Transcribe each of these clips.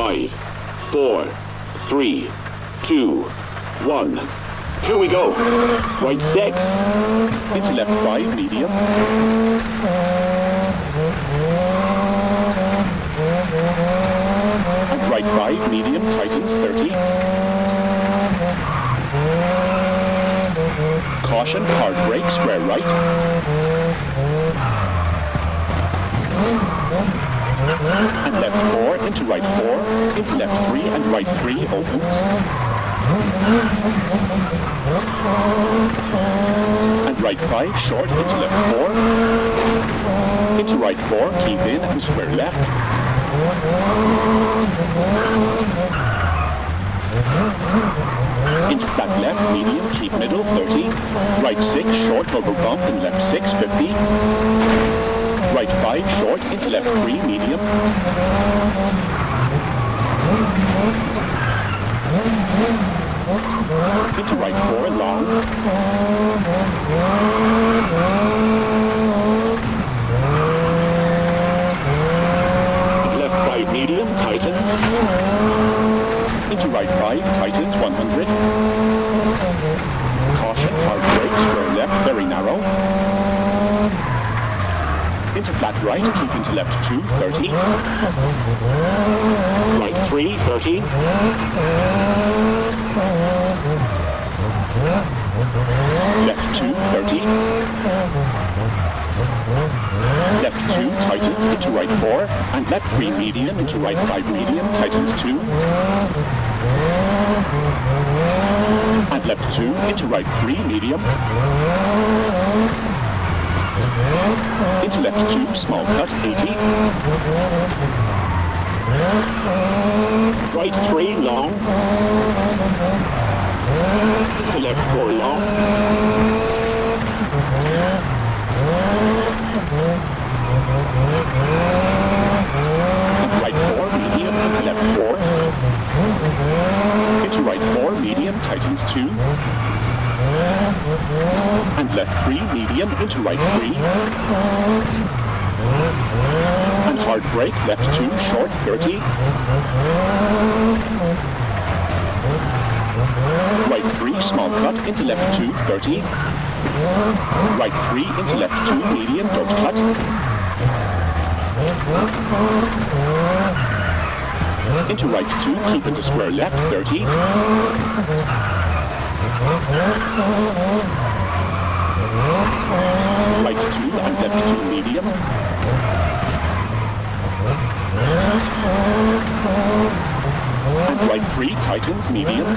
5, 4, 3, 2, 1. Here we go. Right 6. Into left 5, medium. And right 5, medium, tightens, 30. Caution, hard brake, square right. And left 4, into right 4, into left 3, and right 3, opens. And right 5, short, into left 4. Into right 4, keep in, and square left. Into flat left, medium, keep middle, 30. Right 6, short, over bump, and left 6, 50. Right 5, short, into left 3, medium. Into right 4, long. Left 5, medium, tightens. Into right 5, tightens, 100. Caution, hard brake, square left, very narrow. Into flat right, keep into left 2, 30. Right 3, 30. Left 2, 30. Left 2, tightens, into right 4. And left 3, medium, into right 5, medium, tightens 2. And left 2, into right 3, medium. Into left 2, small cut, 80. Right 3, long. Into left 4, long. And right 4, medium, into left 4. Into right 4, medium, tightens 2. And left 3, medium, into right 3. And hard brake, left 2, short, 30. Right 3, small cut, into left 2, 30. Right 3, into left 2, medium, don't cut. Into right 2, keep into square left, 30. Right 2 and left 2, medium. And right 3, tightens, medium.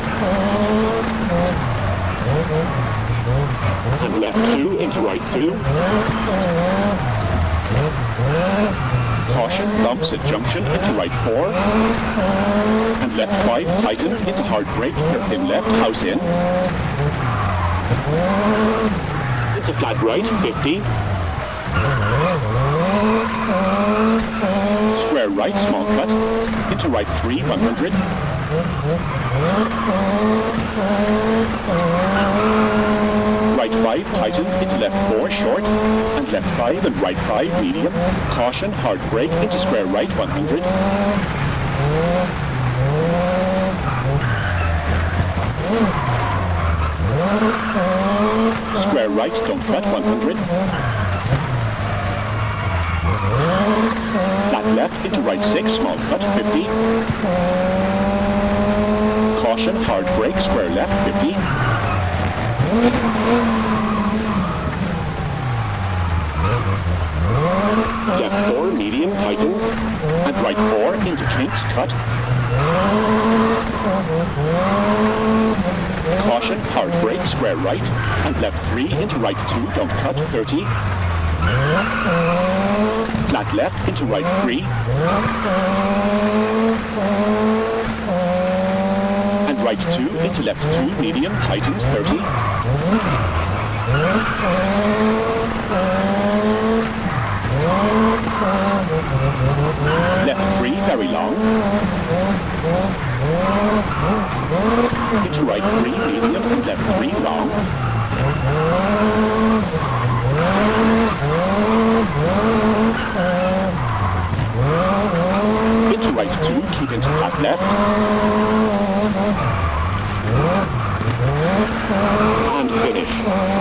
And left 2 into right 2. Caution, bumps at junction, into right 4. And left 5, tightens, into hard brake, in left, house in. Into flat right, 50. Square right, small cut. Into right 3, 100. Right 5, tightens, into left 4, short. And left 5 and right 5, medium. Caution, hard brake, into square right, 100. Square right, don't cut, 100. Flat left, into right 6, small cut, 50. Caution, hard brake, square left, 50. Left 4, medium, tightens. And right 4, into kinks, cut. Caution, hard brake, square right. And left 3, into right 2, don't cut, 30. Flat left, into right 3. And right 2, into left 2, medium, tightens, 30. Left 3, very long. Into right 3, medium, and left 3, long. Into right 2, 2, keep into flat left. And finish.